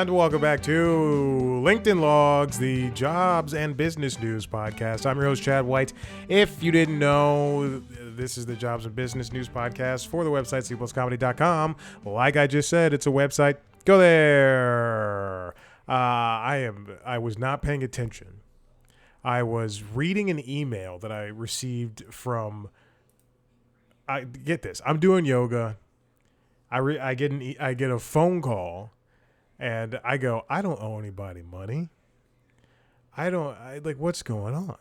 And welcome back to LinkedIn Logs, the jobs and business news podcast. I'm your host, Chad White. If you didn't know, this is the jobs and business news podcast for the website cpluscomedy.com. Like I just said, it's a website. Go there. I was not paying attention. I was reading an email that I received from. Get this. I'm doing yoga. I get a phone call, and I go, I don't owe anybody money. What's going on?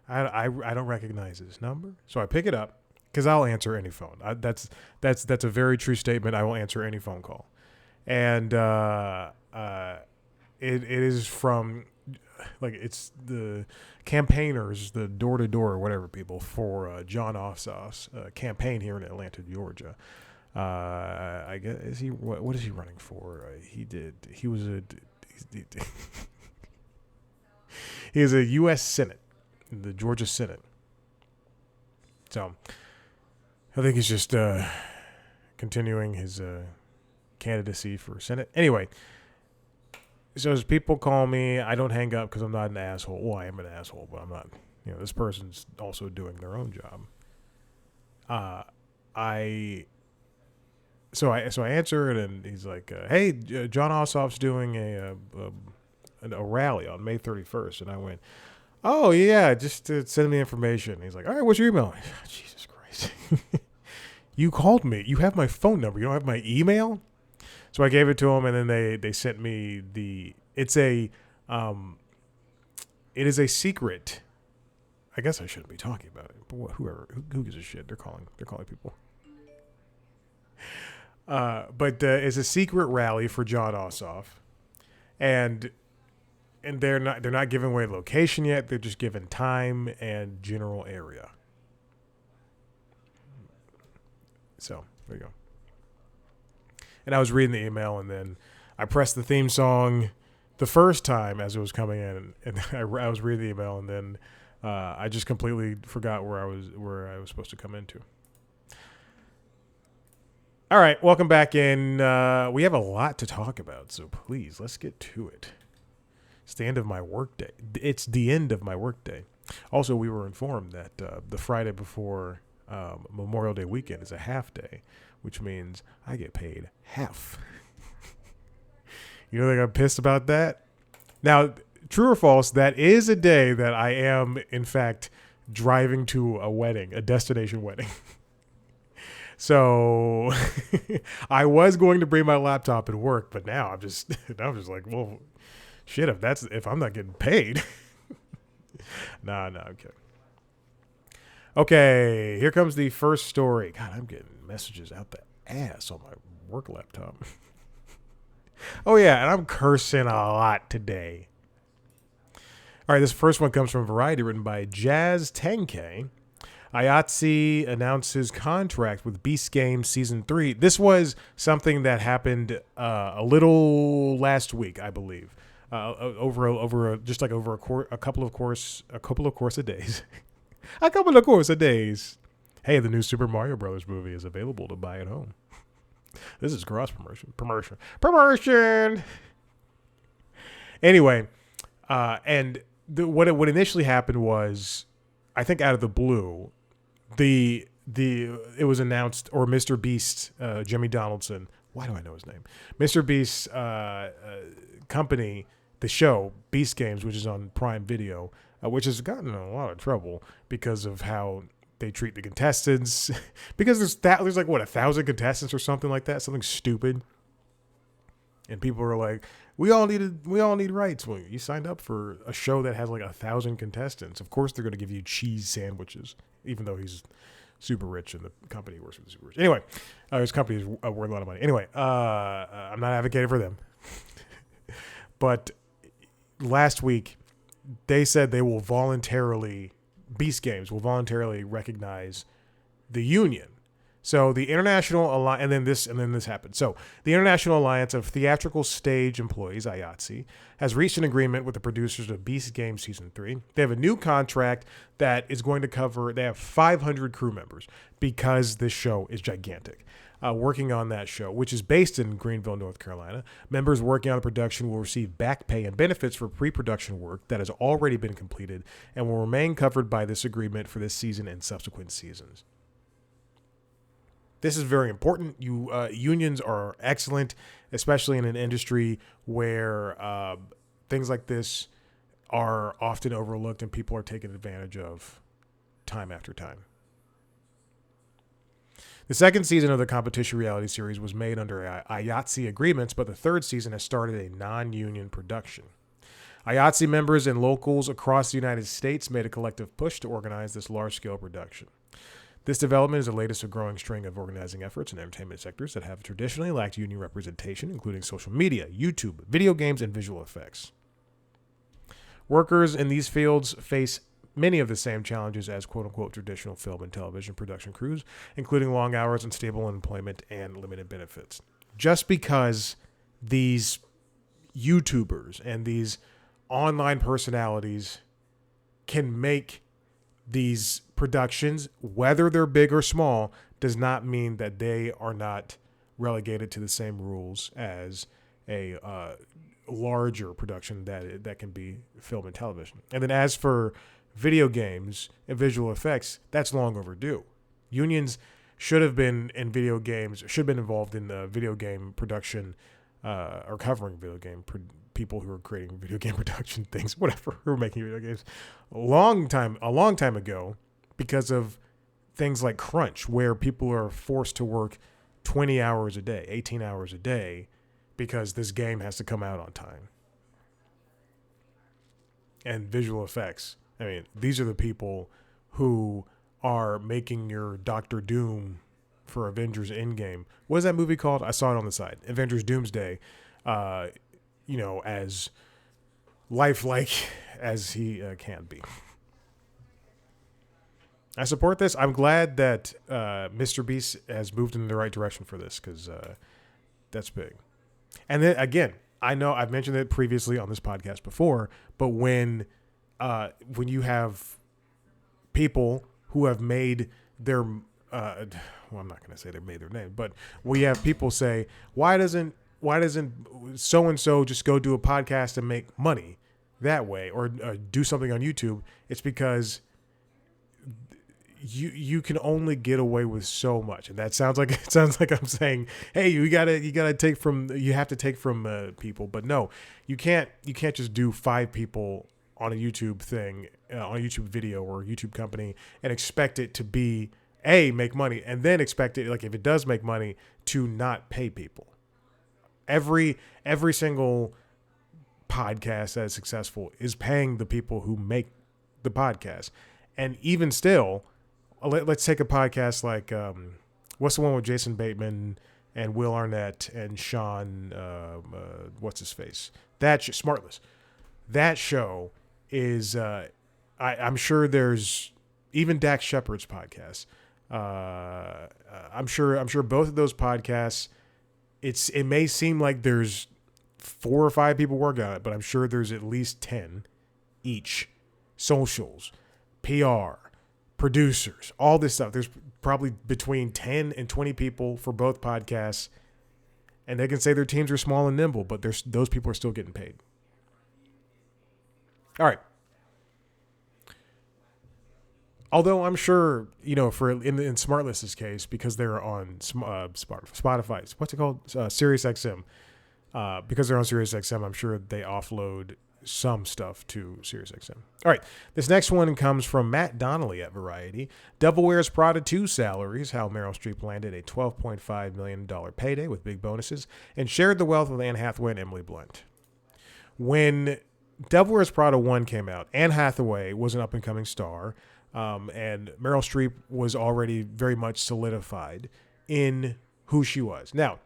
I don't recognize this number, so I pick it up because I'll answer any phone. That's a very true statement. I will answer any phone call, and it is from it's the campaigners, the door-to-door or whatever people for John Ossoff's campaign here in Atlanta, Georgia. I guess what is he running for? He is a U.S. Senate, the Georgia Senate. So I think he's just continuing his candidacy for Senate. Anyway, so as people call me, I don't hang up because I'm not an asshole. Well, I am an asshole, but I'm not. This person's also doing their own job. So I answer it, and he's like, "Hey, John Ossoff's doing a rally on May 31st," and I went, "Oh yeah, just send me information." He's like, "All right, what's your email?" Jesus Christ, you called me. You have my phone number. You don't have my email. So I gave it to him, and then they sent me it is a secret. I guess I shouldn't be talking about it, but who gives a shit? They're calling people. But it's a secret rally for John Ossoff, and they're not giving away location yet. They're just giving time and general area. So there you go. And I was reading the email, and then I pressed the theme song the first time as it was coming in, and I was reading the email, and then I just completely forgot where I was supposed to come into. All right, welcome back in. We have a lot to talk about, so please, let's get to it. It's the end of my workday. It's the end of my workday. Also, we were informed that the Friday before Memorial Day weekend is a half day, which means I get paid half. You don't think I'm pissed about that? Now, true or false, that is a day that I am, in fact, driving to a wedding, a destination wedding. So I was going to bring my laptop and work, but now I'm just like, well, shit, if I'm not getting paid. Nah, I'm kidding. Okay, here comes the first story. God, I'm getting messages out the ass on my work laptop. Oh, yeah, and I'm cursing a lot today. All right, this first one comes from Variety, written by Jazz Tenkei. IATSE announces contract with Beast Games Season 3. This was something that happened a little last week, I believe, over a couple of course of days. A couple of course of days. Hey, the new Super Mario Brothers movie is available to buy at home. This is cross promotion. Anyway, what initially happened was, I think out of the blue, it was announced, or Mr. Beast, Jimmy Donaldson. Why do I know his name? Mr. Beast's company, the show Beast Games, which is on Prime Video, which has gotten in a lot of trouble because of how they treat the contestants. Because there's like 1,000 contestants or something like that, something stupid. And people are like, we all need rights. Well, you signed up for a show that has like 1,000 contestants. Of course, they're going to give you cheese sandwiches, even though he's super rich and the company works with the super rich. Anyway, his company is worth a lot of money. Anyway, I'm not advocating for them. But last week, they said Beast Games will voluntarily recognize the union. So the International Alliance, and then this happened. So the International Alliance of Theatrical Stage Employees, IATSE, has reached an agreement with the producers of Beast Games Season 3. They have a new contract that is going to cover, they have 500 crew members because this show is gigantic. Working on that show, which is based in Greenville, North Carolina. Members working on the production will receive back pay and benefits for pre-production work that has already been completed and will remain covered by this agreement for this season and subsequent seasons. This is very important. Unions are excellent, especially in an industry where things like this are often overlooked and people are taken advantage of time after time. The second season of the competition reality series was made under IATSE agreements, but the third season has started a non-union production. IATSE members and locals across the United States made a collective push to organize this large-scale production. This development is the latest of a growing string of organizing efforts in entertainment sectors that have traditionally lacked union representation, including social media, YouTube, video games, and visual effects. Workers in these fields face many of the same challenges as quote-unquote traditional film and television production crews, including long hours, unstable employment, and limited benefits. Just because these YouTubers and these online personalities can make these productions, whether they're big or small, does not mean that they are not relegated to the same rules as a larger production that can be film and television. And then as for video games and visual effects, that's long overdue. Unions should have been in video games, should have been involved in the video game production or covering video game people who are creating video game production things, whatever, who are making video games a long time ago, because of things like crunch, where people are forced to work 20 hours a day, 18 hours a day, because this game has to come out on time. And visual effects. I mean, these are the people who are making your Doctor Doom for Avengers Endgame. What is that movie called? I saw it on the side. Avengers Doomsday. As lifelike as he can be. I support this. I'm glad that Mr. Beast has moved in the right direction for this, because that's big. And then again, I know I've mentioned it previously on this podcast before, but when you have people who have made their I'm not going to say they made their name, but we have people say, why doesn't so and so just go do a podcast and make money that way, or do something on YouTube? It's because you can only get away with so much, and that sounds like I'm saying, hey, you have to take from people, but no, you can't just do 5 people on a YouTube thing, on a YouTube video or a YouTube company, and expect it to be make money, and then expect it, like, if it does make money, to not pay people. Every single podcast that is successful is paying the people who make the podcast. And even still, let's take a podcast like what's the one with Jason Bateman and Will Arnett and Sean what's his face, Smartless. That show is I'm sure there's even Dax Shepard's podcast. I'm sure both of those podcasts, it may seem like there's 4 or 5 people working on it, but I'm sure there's at least 10 each. Socials, PR, producers, all this stuff. There's probably between 10 and 20 people for both podcasts, and they can say their teams are small and nimble, but those people are still getting paid. All right. Although I'm sure, for in Smartless's case, because they're on Spotify, what's it called? SiriusXM. Because they're on SiriusXM, I'm sure they offload some stuff to SiriusXM. All right. This next one comes from Matt Donnelly at Variety. Devil Wears Prada 2 salaries, how Meryl Streep landed a $12.5 million payday with big bonuses and shared the wealth with Anne Hathaway and Emily Blunt. When Devil Wears Prada 1 came out, Anne Hathaway was an up-and-coming star. And Meryl Streep was already very much solidified in who she was. Now,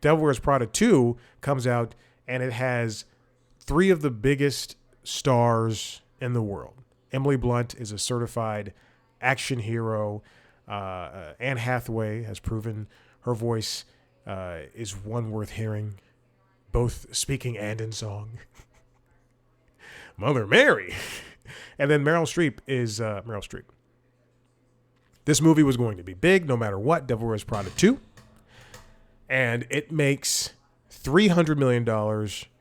Devil Wears Prada 2 comes out, and it has 3 of the biggest stars in the world. Emily Blunt is a certified action hero. Anne Hathaway has proven her voice is one worth hearing, both speaking and in song. Mother Mary. And then Meryl Streep is Meryl Streep. This movie was going to be big no matter what. Devil Wears Prada 2. And it makes $300 million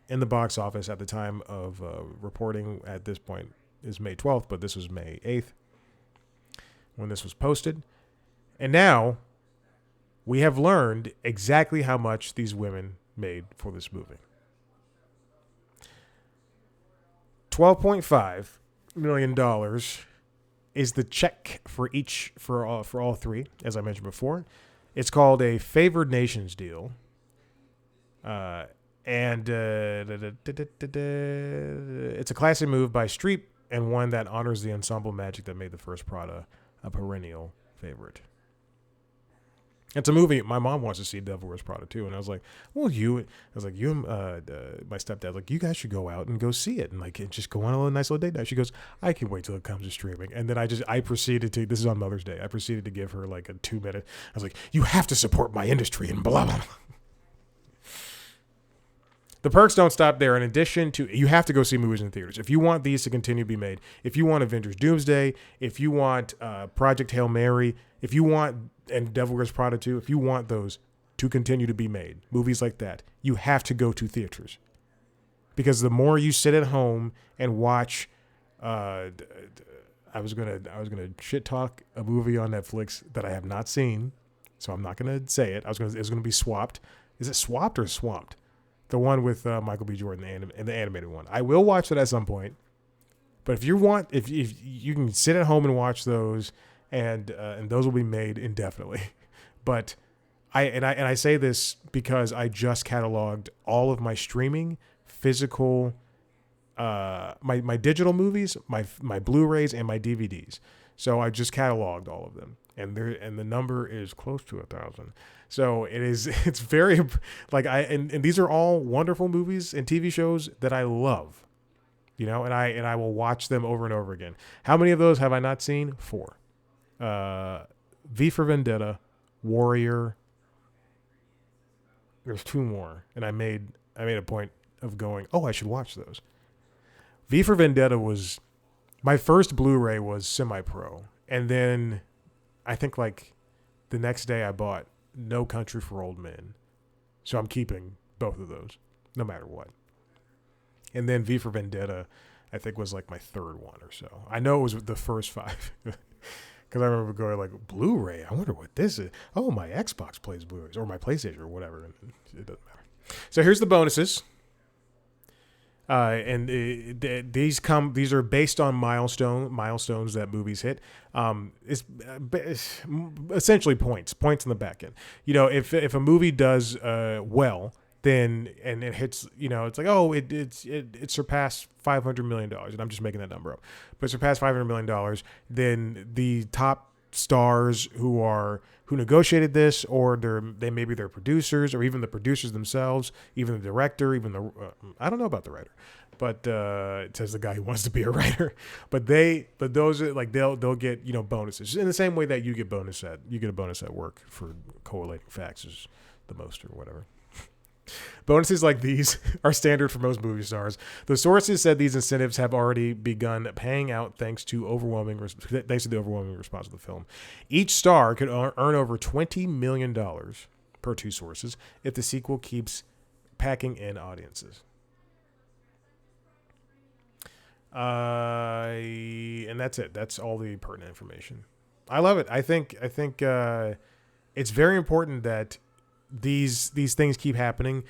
in the box office at the time of reporting. At this point is May 12th, but this was May 8th when this was posted. And now we have learned exactly how much these women made for this movie. $12.5 million is the check for all three, as I mentioned before. It's called a favored nations deal. And it's a classy move by Streep and one that honors the ensemble magic that made the first Prada a perennial favorite. It's a movie my mom wants to see, Devil Wears Prada 2, and I was like, my stepdad, like, you guys should go out and go see it and just go on a nice little date night. She goes, I can wait till it comes to streaming. And then I proceeded to, this is on Mother's Day, I proceeded to give her like a 2-minute, I was like, you have to support my industry and blah, blah, blah. The perks don't stop there. In addition to, you have to go see movies in theaters. If you want these to continue to be made, if you want Avengers Doomsday, if you want Project Hail Mary, if you want, and Devil Wears Prada 2, if you want those to continue to be made, movies like that, you have to go to theaters. Because the more you sit at home and watch, I was gonna shit talk a movie on Netflix that I have not seen, so I'm not gonna say it. It was gonna be Swapped. Is it Swapped or Swamped? The one with Michael B. Jordan and the animated one. I will watch it at some point. But if you can sit at home and watch those, and those will be made indefinitely. But I say this because I just cataloged all of my streaming, physical, my digital movies, my Blu-rays, and my DVDs. So I just cataloged all of them, and the number is close to 1,000. So it's very and these are all wonderful movies and TV shows that I love, and I will watch them over and over again. How many of those have I not seen? 4. V for Vendetta, Warrior. There's 2 more, and I made a point of going, I should watch those. V for Vendetta was my first Blu-ray was semi-pro, and then I think the next day I bought No Country for Old Men. So I'm keeping both of those, no matter what. And then V for Vendetta, I think, was my third one or so. I know it was the first 5. Because I remember going Blu-ray, I wonder what this is. Oh, my Xbox plays Blu-rays, or my PlayStation, or whatever. It doesn't matter. So here's the bonuses. These are based on milestones that movies hit. It's essentially points in the back end. If a movie does well, then and it hits, it surpassed $500 million, and I'm just making that number up, but surpassed $500 million, then the top stars who negotiated this, or maybe they're producers, or even the producers themselves, even the director, even the I don't know about the writer, but it says the guy who wants to be a writer, but those are they'll get bonuses in the same way that you get a bonus at work for collating facts is the most or whatever. Bonuses like these are standard for most movie stars. The sources said these incentives have already begun paying out thanks to the overwhelming response of the film. Each star could earn over $20 million, per 2 sources, if the sequel keeps packing in audiences. And that's it. That's all the pertinent information. I love it. I think it's very important that these things keep happening.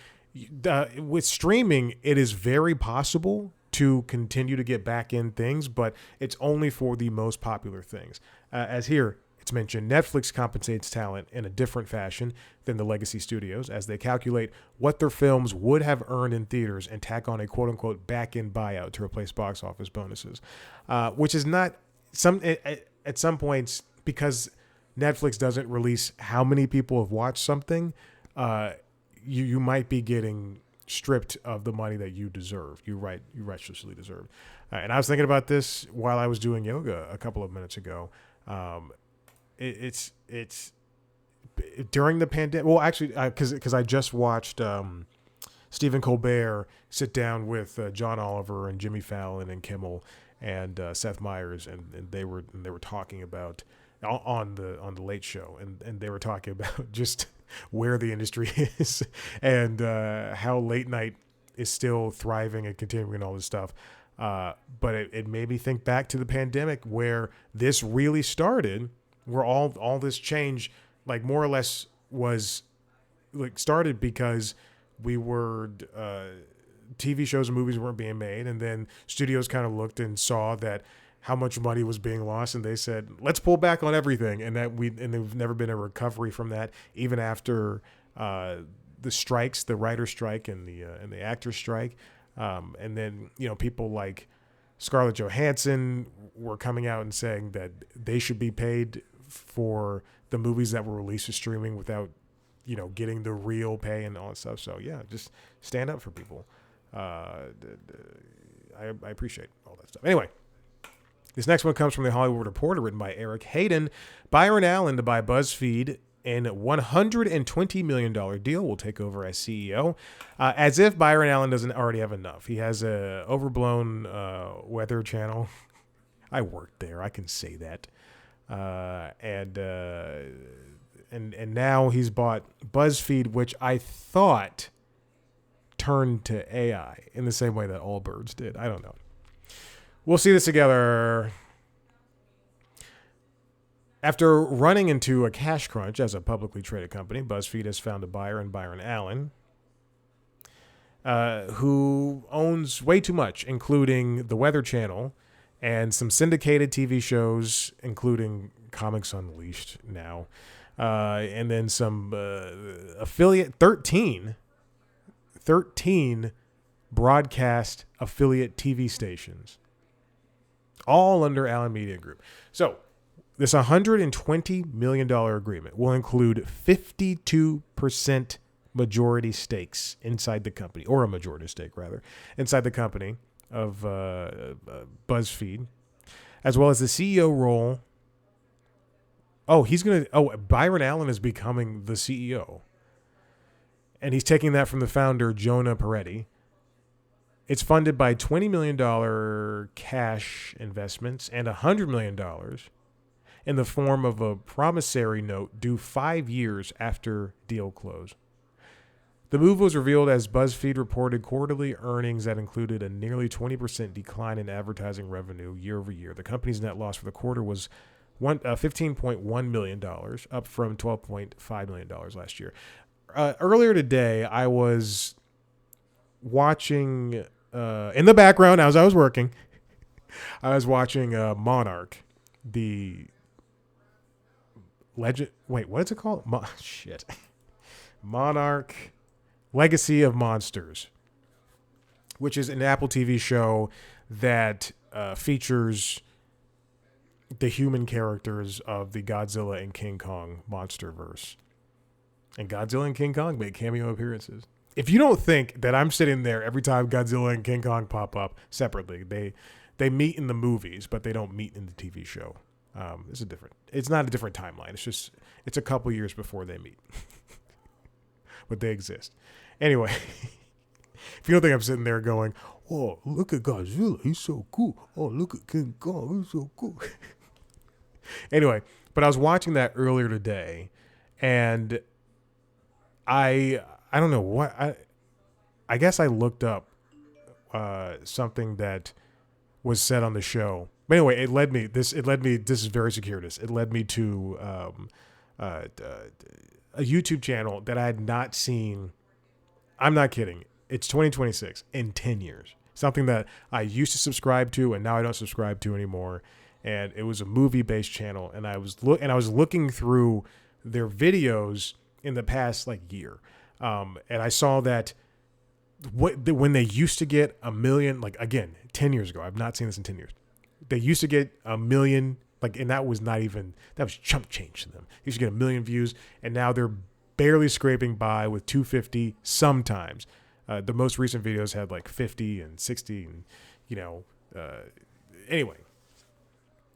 With streaming, it is very possible to continue to get back in things, but it's only for the most popular things. As here, it's mentioned, Netflix compensates talent in a different fashion than the legacy studios, as they calculate what their films would have earned in theaters and tack on a quote-unquote back-end buyout to replace box office bonuses, which is not at some points, because Netflix doesn't release how many people have watched something, you might be getting stripped of the money that you deserve. You righteously deserve. And I was thinking about this while I was doing yoga a couple of minutes ago. it's during the pandemic. Well, actually, because I just watched Stephen Colbert sit down with John Oliver and Jimmy Fallon and Kimmel and Seth Meyers, and they were talking about on the Late Show, and they were talking about just where the industry is and how late night is still thriving and continuing and all this stuff. But it made me think back to the pandemic where this really started, where all this change, like more or less was like started because we were TV shows and movies weren't being made, and then studios kind of looked and saw that how much money was being lost, and they said, let's pull back on everything. And there's never been a recovery from that, even after the strikes, the writer strike and the actor strike. And then, people like Scarlett Johansson were coming out and saying that they should be paid for the movies that were released to streaming without, getting the real pay and all that stuff. So yeah, just stand up for people. I appreciate all that stuff. Anyway, this next one comes from the Hollywood Reporter, written by Eric Hayden. Byron Allen to buy BuzzFeed in $120 million deal will take over as CEO. As if Byron Allen doesn't already have enough. He has a overblown weather channel. I worked there. I can say that. And now he's bought BuzzFeed, which I thought turned to AI in the same way that Allbirds did. I don't know. We'll see this together. After running into a cash crunch as a publicly traded company, BuzzFeed has found a buyer in Byron Allen, who owns way too much, including the Weather Channel and some syndicated TV shows, including Comics Unleashed now, and then some affiliate, 13 broadcast affiliate TV stations, all under Allen Media Group. So this $120 million agreement will include 52% majority stakes inside the company, or a majority stake rather, inside the company of BuzzFeed, as well as the CEO role. Byron Allen is becoming the CEO. And he's taking that from the founder, Jonah Peretti. It's funded by $20 million cash investments and $100 million in the form of a promissory note due 5 years after deal close. The move was revealed as BuzzFeed reported quarterly earnings that included a nearly 20% decline in advertising revenue year over year. The company's net loss for the quarter was $15.1 million, up from $12.5 million last year. Earlier today, I was watching, in the background as I was working, I was watching Monarch, the legend. Wait, what is it called? Monarch, Legacy of Monsters, which is an Apple TV show that features the human characters of the Godzilla and King Kong monsterverse. And Godzilla and King Kong make cameo appearances. If you don't think that I'm sitting there every time Godzilla and King Kong pop up separately, they meet in the movies, but they don't meet in the TV show. It's not a different timeline. It's a couple years before they meet. But they exist. Anyway, if you don't think I'm sitting there going, oh, look at Godzilla, he's so cool. Oh, look at King Kong, he's so cool. Anyway, but I was watching that earlier today, and I don't know what, I guess I looked up something that was said on the show. But anyway, this is very circuitous. It led me to a YouTube channel that I had not seen. I'm not kidding. It's 2026 in 10 years. Something that I used to subscribe to and now I don't subscribe to anymore. And it was a movie-based channel, and I was looking through their videos in the past year, and I saw that when they used to get 1 million, 10 years ago. I've not seen this in 10 years. They used to get 1 million, and that was chump change to them. They used to get 1 million views, and now they're barely scraping by with 250 sometimes. The most recent videos had 50 and 60, and anyway.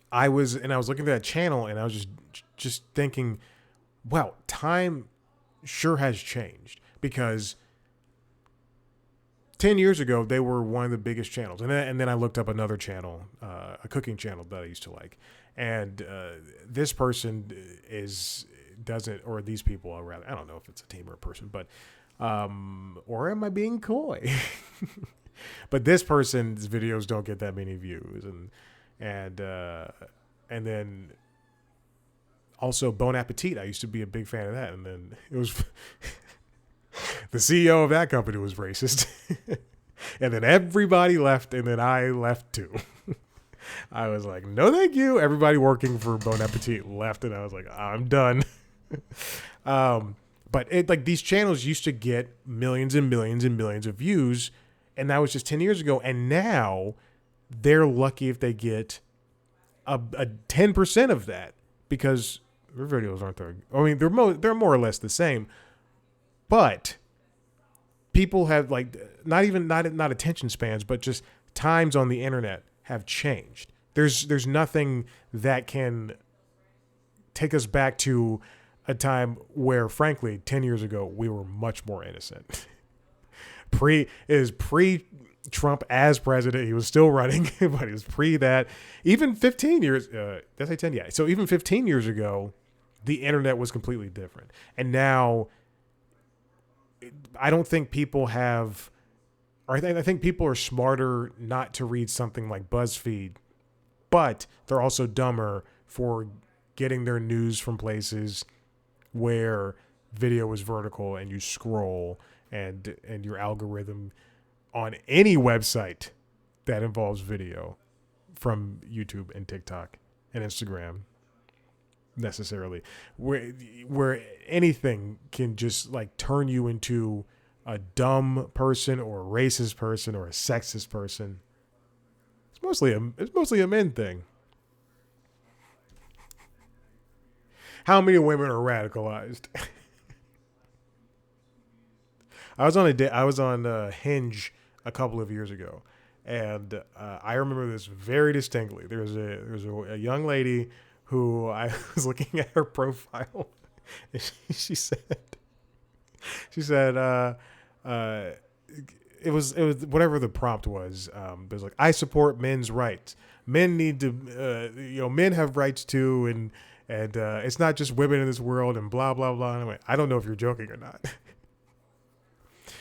I was looking at that channel, and I was just just thinking, wow, time sure has changed, because 10 years ago, they were one of the biggest channels. And then I looked up another channel, a cooking channel that I used to like. And this person or these people are rather, I don't know if it's a team or a person, but, or am I being coy? But this person's videos don't get that many views. And then also Bon Appetit. I used to be a big fan of that. And then it was... The CEO of that company was racist. And then everybody left, and then I left too. I was like, no, thank you. Everybody working for Bon Appetit left, and I was like, I'm done. But these channels used to get millions and millions and millions of views, and that was just 10 years ago. And now they're lucky if they get a 10% of that, because their videos aren't there. I mean, they're more or less the same. But people have not attention spans, but just times on the internet have changed. There's nothing that can take us back to a time where, frankly, 10 years ago, we were much more innocent. Pre-Trump as president, he was still running, but it was pre that. Even 15 years, did I say 10? Yeah. So even 15 years ago, the internet was completely different. And now... I don't think people have, or I think people are smarter not to read something like BuzzFeed, but they're also dumber for getting their news from places where video is vertical and you scroll, and your algorithm on any website that involves video, from YouTube and TikTok and Instagram, necessarily, where anything can just turn you into a dumb person or a racist person or a sexist person. It's mostly a men thing. How many women are radicalized? I was on Hinge a couple of years ago, and I remember this very distinctly. There's a young lady who I was looking at her profile, and she said it was whatever the prompt was. It was like, I support men's rights. Men need to, men have rights too, and it's not just women in this world, and blah blah blah. And I'm like, I don't know if you're joking or not.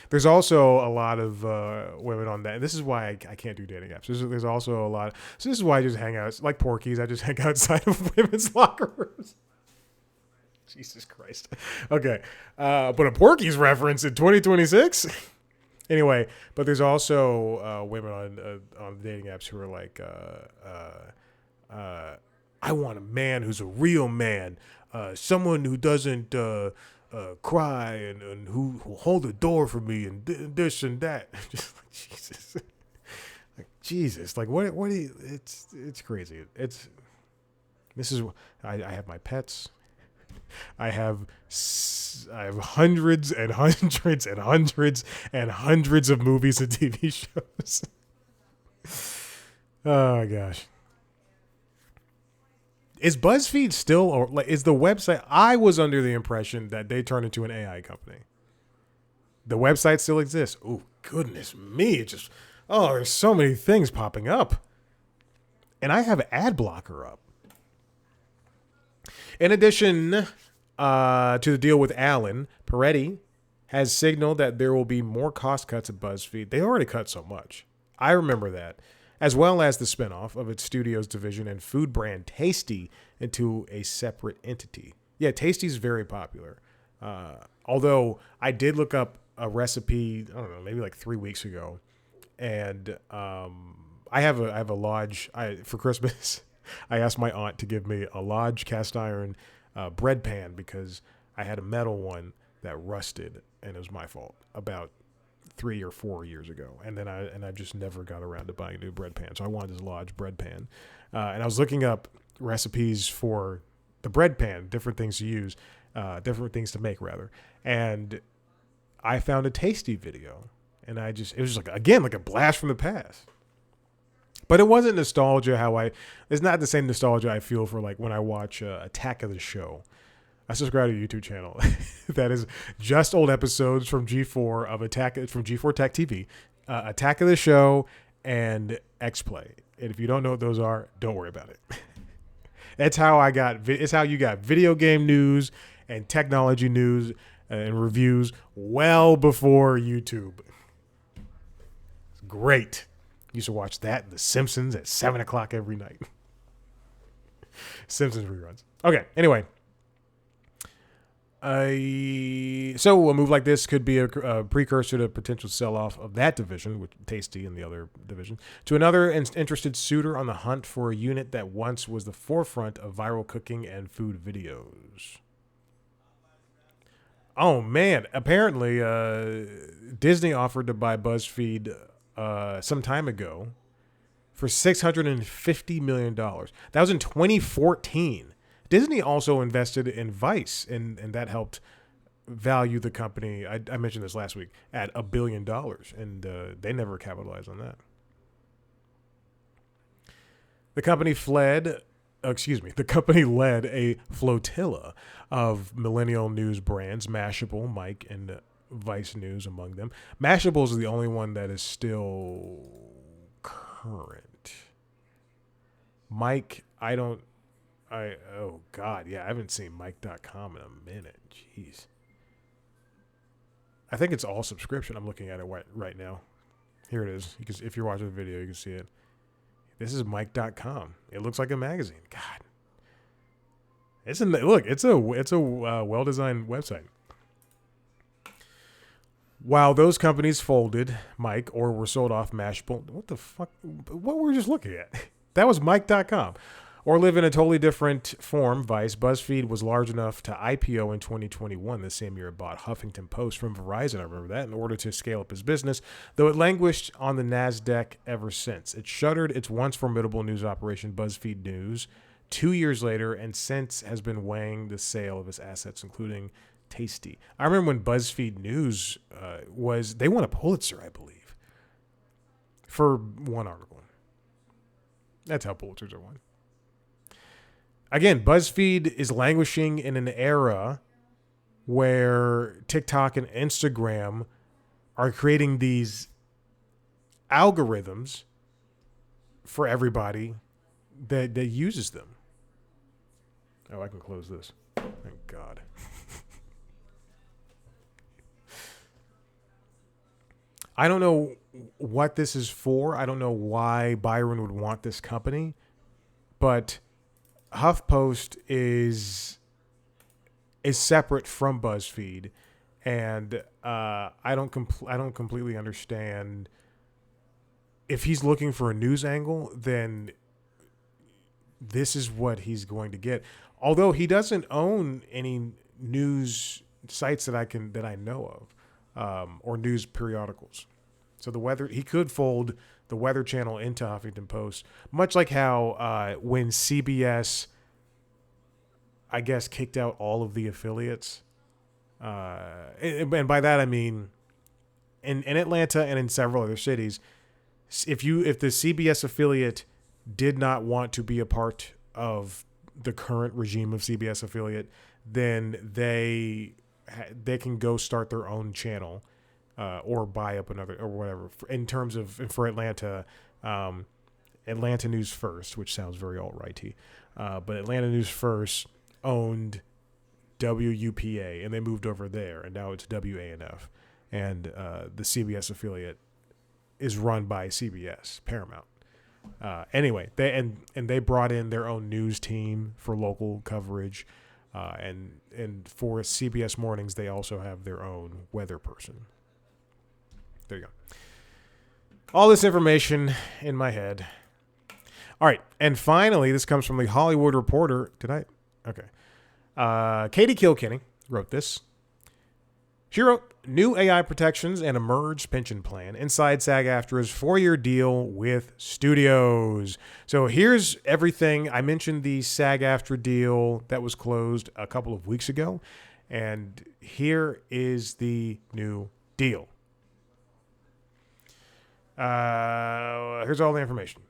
There's also a lot of women on that. And this is why I can't do dating apps. There's also a lot. So this is why I just hang out, like Porky's. I just hang outside of women's locker rooms. Jesus Christ. Okay. But a Porky's reference in 2026? Anyway, but there's also women on dating apps who are like, I want a man who's a real man. Someone who doesn't... cry and who hold the door for me and this and that. Just like, Jesus, what do you, it's crazy. I have my pets. I have hundreds and hundreds and hundreds and hundreds of movies and TV shows. Oh gosh. Is BuzzFeed still, or is the website? I was under the impression that they turned into an AI company. The website still exists. Oh, goodness me. There's so many things popping up. And I have ad blocker up. In addition to the deal with Allen, Peretti has signaled that there will be more cost cuts at BuzzFeed. They already cut so much. I remember that. As well as the spinoff of its studios division and food brand Tasty into a separate entity. Yeah, Tasty's very popular. Although I did look up a recipe, I don't know, maybe 3 weeks ago, and I have a Lodge. For Christmas, I asked my aunt to give me a Lodge cast iron bread pan because I had a metal one that rusted, and it was my fault about 3 or 4 years ago, and then I just never got around to buying a new bread pan. So I wanted this Lodge bread pan, and I was looking up recipes for the bread pan, different things to use, different things to make rather, and I found a Tasty video, and it was just like a blast from the past. But it wasn't nostalgia it's not the same nostalgia I feel for like when I watch Attack of the Show. I subscribe to a YouTube channel that is just old episodes from G4 from G4 Tech TV, Attack of the Show, and X-Play. And if you don't know what those are, don't worry about it. It's how you got video game news and technology news and reviews well before YouTube. It's great. Used to watch that and The Simpsons at 7 o'clock every night. Simpsons reruns. Okay, anyway. So a move like this could be a precursor to a potential sell-off of that division, which Tasty and the other division, to another interested suitor on the hunt for a unit that once was the forefront of viral cooking and food videos. Oh, man. Apparently, Disney offered to buy BuzzFeed some time ago for $650 million. That was in 2014. Disney also invested in Vice, and that helped value the company. I mentioned this last week at $1 billion, and they never capitalized on that. The company The company led a flotilla of millennial news brands, Mashable, Mike, and Vice News among them. Mashable is the only one that is still current. Mike, oh God, yeah, I haven't seen Mike.com in a minute. Jeez. I think it's all subscription. I'm looking at it right now. Here it is. If you're watching the video, you can see it. This is Mike.com. It looks like a magazine. God. It's a well-designed website. While those companies folded, Mike, or were sold off, Mashable. What the fuck? What were we just looking at? That was Mike.com. Or live in a totally different form, Vice. BuzzFeed was large enough to IPO in 2021, the same year it bought Huffington Post from Verizon, I remember that, in order to scale up his business, though it languished on the NASDAQ ever since. It shuttered its once formidable news operation, BuzzFeed News, 2 years later, and since has been weighing the sale of its assets, including Tasty. I remember when BuzzFeed News they won a Pulitzer, I believe, for one article. That's how Pulitzers are won. Again, BuzzFeed is languishing in an era where TikTok and Instagram are creating these algorithms for everybody that uses them. Oh, I can close this. Thank God. I don't know what this is for. I don't know why Byron would want this company, but HuffPost is separate from BuzzFeed, and I don't completely understand. If he's looking for a news angle, then this is what he's going to get. Although he doesn't own any news sites that I know of, or news periodicals. So he could fold the Weather Channel into Huffington Post, much like how when CBS, I guess, kicked out all of the affiliates. And by that I mean in Atlanta and in several other cities, if the CBS affiliate did not want to be a part of the current regime of CBS affiliate, then they can go start their own channel. Or buy up another or whatever. In terms of, for Atlanta, Atlanta News First, which sounds very alt-righty, but Atlanta News First owned WUPA, and they moved over there, and now it's WANF, and the CBS affiliate is run by CBS Paramount. Anyway, they brought in their own news team for local coverage, and for CBS Mornings they also have their own weather person. There you go. All this information in my head. All right. And finally, this comes from the Hollywood Reporter. Did I? Okay. Katie Kilkenny wrote this. She wrote, new AI protections and a merged pension plan inside SAG-AFTRA's 4-year deal with studios. So here's everything. I mentioned the SAG-AFTRA deal that was closed a couple of weeks ago. And here is the new deal. Here's all the information.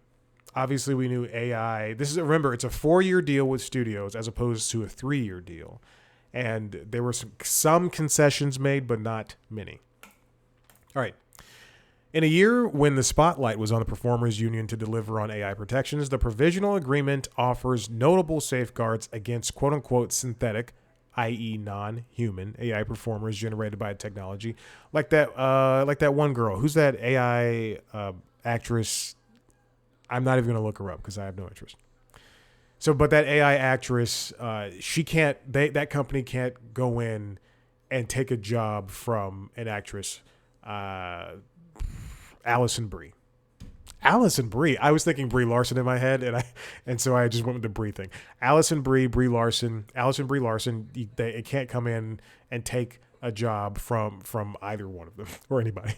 obviously we knew AI. Remember, it's a 4-year deal with studios as opposed to a 3-year deal. And there were some concessions made, but not many. All right. In a year when the spotlight was on the performers union to deliver on AI protections, the provisional agreement offers notable safeguards against quote unquote synthetic, i.e. non-human AI performers generated by technology. Like that one girl. Who's that AI actress? I'm not even going to look her up because I have no interest. So, but that AI actress, that company can't go in and take a job from an actress, Allison Brie. Allison Brie. I was thinking Brie Larson in my head, and so I just went with the Brie thing. Allison Brie Larson. It can't come in and take a job from either one of them or anybody.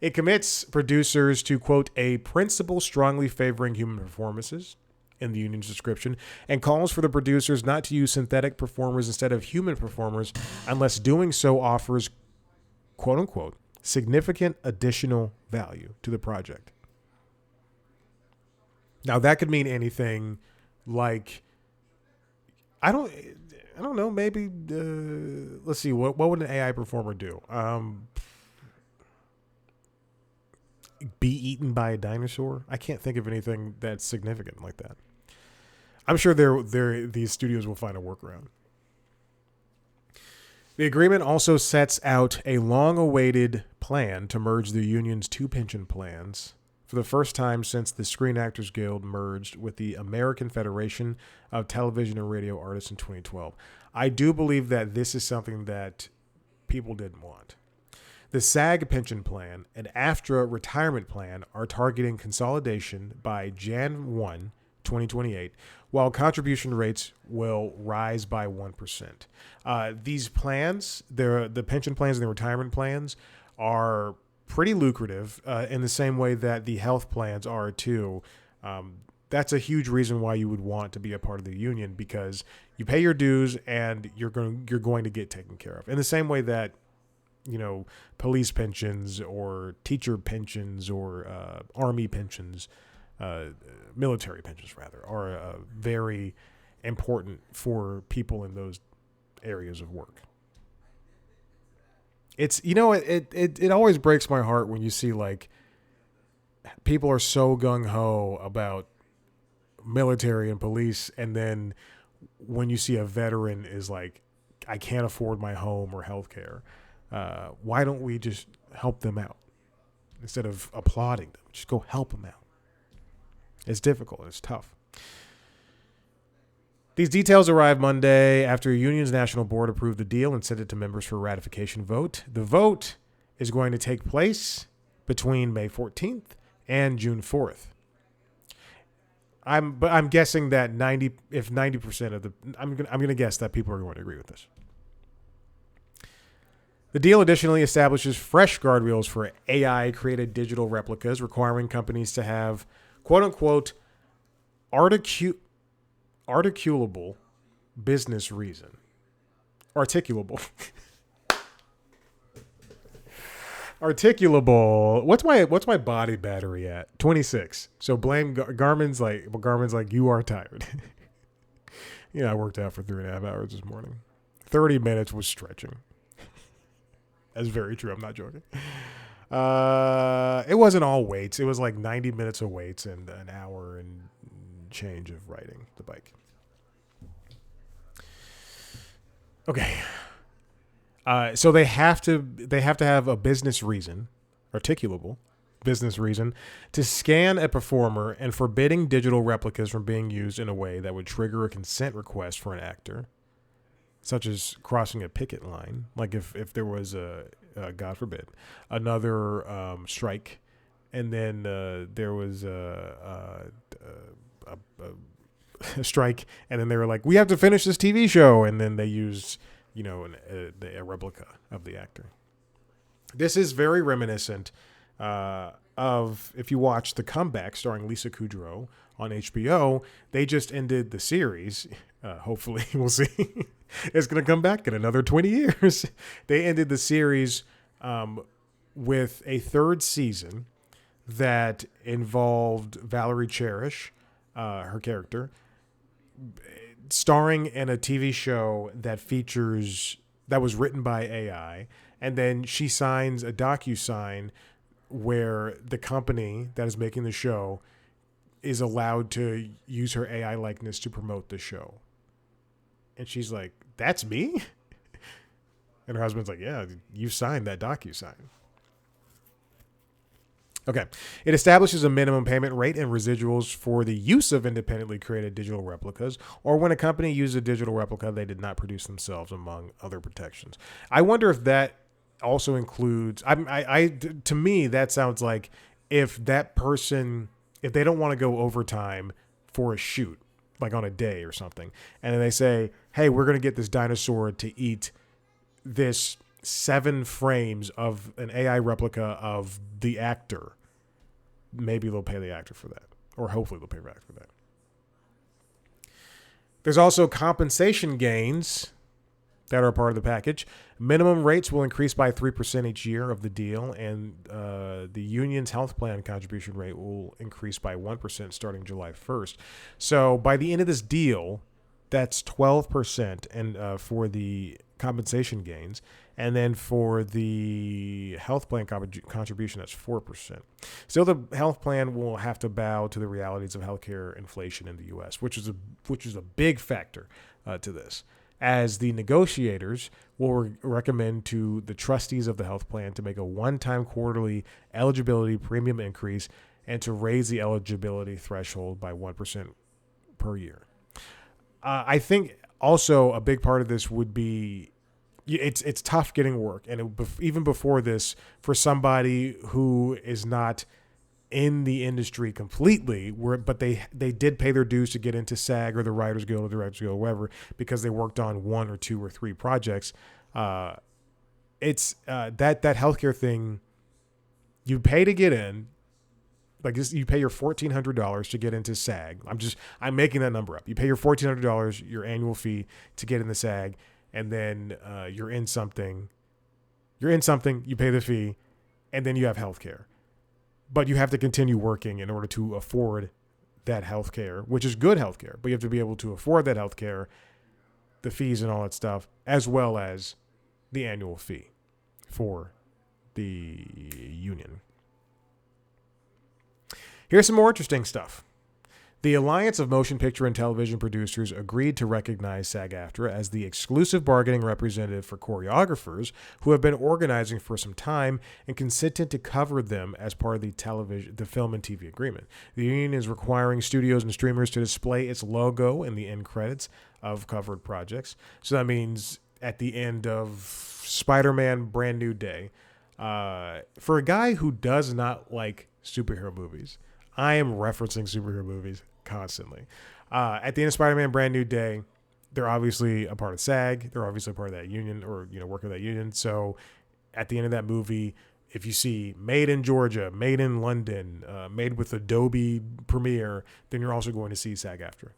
It commits producers to, quote, a principle strongly favoring human performances in the union's description, and calls for the producers not to use synthetic performers instead of human performers unless doing so offers, quote unquote, significant additional value to the project. Now that could mean anything, like I don't know, maybe let's see, what would an AI performer do? Be eaten by a dinosaur? I can't think of anything that's significant like that. I'm sure these studios will find a workaround. The agreement also sets out a long-awaited plan to merge the union's 2 pension plans for the first time since the Screen Actors Guild merged with the American Federation of Television and Radio Artists in 2012. I do believe that this is something that people didn't want. The SAG pension plan and AFTRA retirement plan are targeting consolidation by Jan 1, 2028, while contribution rates will rise by 1%. These plans, the pension plans and the retirement plans, are pretty lucrative in the same way that the health plans are too. That's a huge reason why you would want to be a part of the union, because you pay your dues and you're going to get taken care of. In the same way that, you know, police pensions or teacher pensions or army pensions, military pensions rather, are very important for people in those areas of work. It's, you know, it always breaks my heart when you see like people are so gung-ho about military and police, and then when you see a veteran is like, I can't afford my home or health care. Why don't we just help them out instead of applauding them? Just go help them out. It's difficult. It's tough. These details arrived Monday after a union's national board approved the deal and sent it to members for ratification vote. The vote is going to take place between May 14th and June 4th. I'm guessing that 90% of the I'm going to guess that people are going to agree with this. The deal additionally establishes fresh guardrails for AI-created digital replicas, requiring companies to have, quote-unquote, articulable business reason. Articulable. Articulable. What's my body battery at? 26. So blame Garmin's like you are tired. I worked out for 3.5 hours this morning. 30 minutes was stretching. That's very true. I'm not joking. It wasn't all weights. It was like 90 minutes of weights and an hour and change of riding the bike. Okay. So they have to have a business reason, articulable business reason, to scan a performer and forbidding digital replicas from being used in a way that would trigger a consent request for an actor, such as crossing a picket line. Like if there was God forbid, another strike, and then there was a strike, and then they were like, we have to finish this TV show, and then they used a replica of the actor. This is very reminiscent of, if you watch The Comeback starring Lisa Kudrow on HBO, they just ended the series. Hopefully we'll see. It's going to come back in another 20 years. They ended the series with a third season that involved Valerie Cherish, her character, starring in a TV show that was written by AI, and then she signs a DocuSign where the company that is making the show is allowed to use her AI likeness to promote the show. And she's like, "That's me?" And her husband's like, "Yeah, you signed that DocuSign." Okay. It establishes a minimum payment rate and residuals for the use of independently created digital replicas, or when a company uses a digital replica they did not produce themselves, among other protections. I wonder if that also includes, to me, that sounds like if that person, if they don't want to go overtime for a shoot, like on a day or something, and then they say, "Hey, we're going to get this dinosaur to eat this 7 frames of an AI replica of the actor," maybe they'll pay the actor for that, or hopefully they'll pay the actor for that. There's also compensation gains that are part of the package. Minimum rates will increase by 3% each year of the deal, and the union's health plan contribution rate will increase by 1% starting July 1st. So by the end of this deal, that's 12%, and for the compensation gains, and then for the health plan contribution, that's 4%. Still, the health plan will have to bow to the realities of healthcare inflation in the U.S., which is a big factor to this, as the negotiators will recommend to the trustees of the health plan to make a one-time quarterly eligibility premium increase and to raise the eligibility threshold by 1% per year. I think also a big part of this would be it's tough getting work, and even before this, for somebody who is not in the industry completely, but they did pay their dues to get into SAG or the Writers Guild or the Writers Guild or whatever, because they worked on 1 or 2 or 3 projects. It's that healthcare thing. You pay to get in. Like this, you pay your $1,400 to get into SAG. I'm making that number up. You pay your $1,400, your annual fee, to get in the SAG, and then you're in something. You pay the fee, and then you have health care. But you have to continue working in order to afford that health care, which is good health care. But you have to be able to afford that health care, the fees and all that stuff, as well as the annual fee for the union. Here's some more interesting stuff. The Alliance of Motion Picture and Television Producers agreed to recognize SAG-AFTRA as the exclusive bargaining representative for choreographers who have been organizing for some time, and consented to cover them as part of the film and TV agreement. The union is requiring studios and streamers to display its logo in the end credits of covered projects. So that means at the end of Spider-Man Brand New Day, for a guy who does not like superhero movies, I am referencing superhero movies constantly. At the end of Spider-Man Brand New Day, they're obviously a part of SAG. They're obviously a part of that union, or work with that union. So at the end of that movie, if you see made in Georgia, made in London, made with Adobe Premiere, then you're also going to see SAG-AFTRA.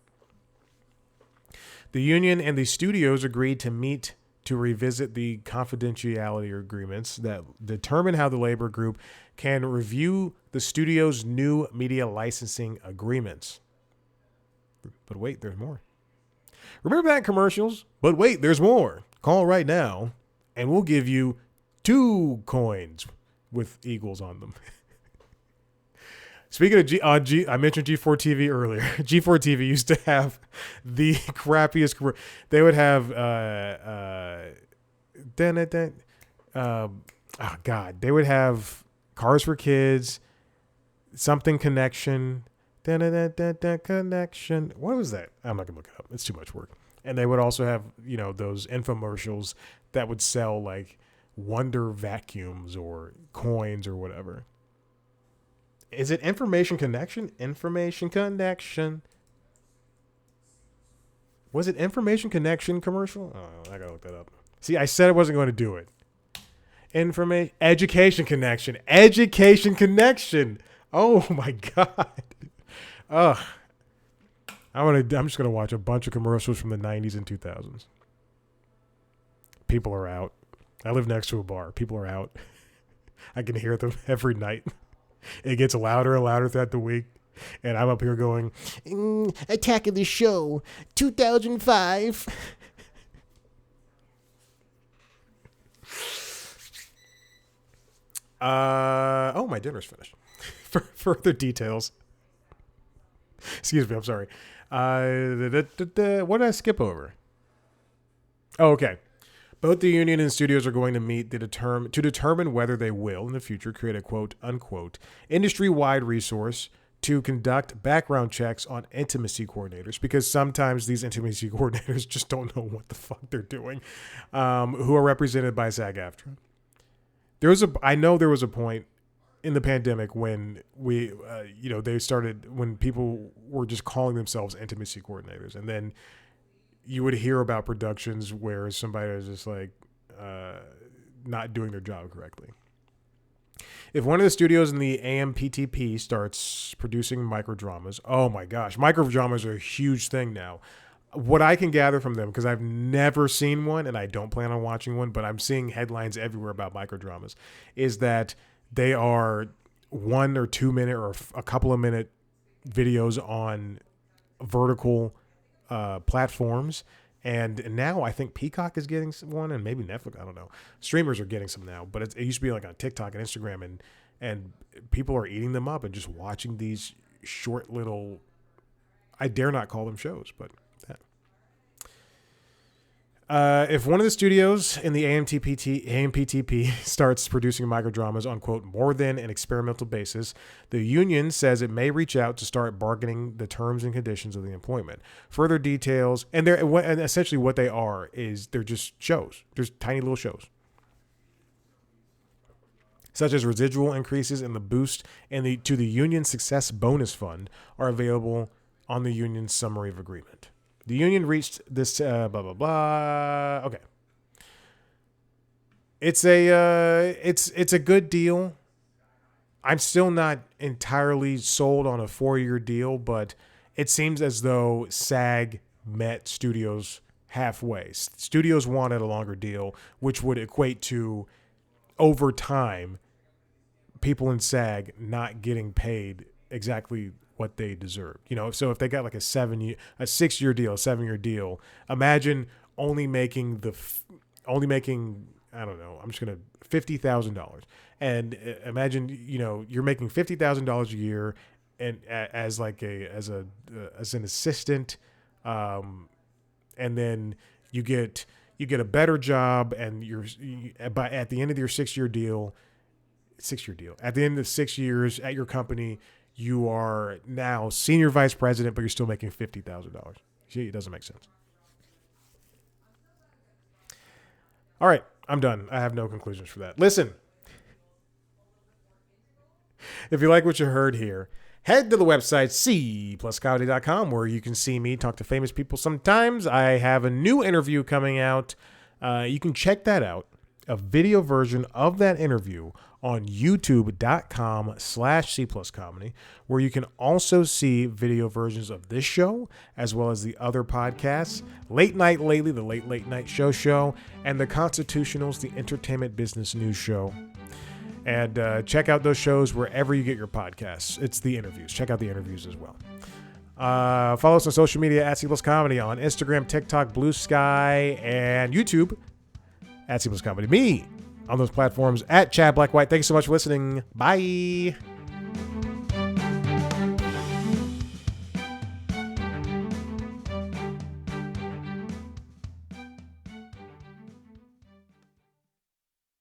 The union and the studios agreed to meet to revisit the confidentiality agreements that determine how the labor group can review the studio's new media licensing agreements. But wait, there's more. Remember that commercials? But wait, there's more. Call right now, and we'll give you 2 coins with eagles on them. Speaking of I mentioned G4 TV earlier. G4 TV used to have the crappiest. They would have they would have Cars for Kids, something Connection, Connection. What was that? I'm not gonna look it up. It's too much work. And they would also have those infomercials that would sell like Wonder vacuums or coins or whatever. Is it Information Connection? Information Connection. Was it Information Connection commercial? Oh, I gotta look that up. See, I said I wasn't going to do it. Education Connection. Education Connection. Oh my God. Ugh. I'm just gonna watch a bunch of commercials from the 90s and 2000s. People are out. I live next to a bar. People are out. I can hear them every night. It gets louder and louder throughout the week. And I'm up here going, Attack of the Show, 2005. My dinner's finished. For further details. Excuse me, I'm sorry. What did I skip over? Oh, okay. Both the union and studios are going to meet to determine whether they will, in the future, create a quote-unquote industry-wide resource to conduct background checks on intimacy coordinators, because sometimes these intimacy coordinators just don't know what the fuck they're doing, who are represented by SAG-AFTRA. I know there was a point in the pandemic when they started, when people were just calling themselves intimacy coordinators, and then you would hear about productions where somebody was just like not doing their job correctly. If one of the studios in the AMPTP starts producing microdramas, oh my gosh, microdramas are a huge thing now. What I can gather from them, because I've never seen one and I don't plan on watching one, but I'm seeing headlines everywhere about microdramas, is that they are 1 or 2 minute or a couple of minute videos on vertical platforms. And now I think Peacock is getting one, and maybe Netflix. I don't know. Streamers are getting some now, but it used to be like on TikTok and Instagram, and people are eating them up and just watching these short little, I dare not call them shows, but if one of the studios in the AMPTP starts producing microdramas on, quote, more than an experimental basis, the union says it may reach out to start bargaining the terms and conditions of the employment. Further details, and essentially what they are is they're just shows. There's tiny little shows, such as residual increases in the boost and to the union success bonus fund are available on the union's summary of agreement. The union reached this blah blah blah. Okay, it's a good deal. I'm still not entirely sold on a 4-year deal, but it seems as though SAG met studios halfway. Studios wanted a longer deal, which would equate to, over time, people in SAG not getting paid exactly what they deserve. So if they got like a 6-year deal, a 7-year deal, imagine only making I don't know, I'm just going to $50,000. And imagine, you're making $50,000 a year and as an assistant, and then you get a better job, and at the end of your 6-year deal, at the end of 6 years at your company, you are now senior vice president, but you're still making $50,000. It doesn't make sense. All right, I'm done. I have no conclusions for that. Listen, if you like what you heard here, head to the website cpluscomedy.com, where you can see me talk to famous people sometimes. I have a new interview coming out. You can check that out, a video version of that interview, on youtube.com/cpluscomedy, where you can also see video versions of this show, as well as the other podcasts, Late Night Lately, the Late Night Show, and The Constitutionals, the entertainment business news show. And check out those shows wherever you get your podcasts. It's the interviews. Check out the interviews as well. Follow us on social media at cpluscomedy on Instagram, TikTok, Blue Sky, and YouTube at cpluscomedy. Me on those platforms at Chad Blackwhite. Thanks so much for listening. Bye.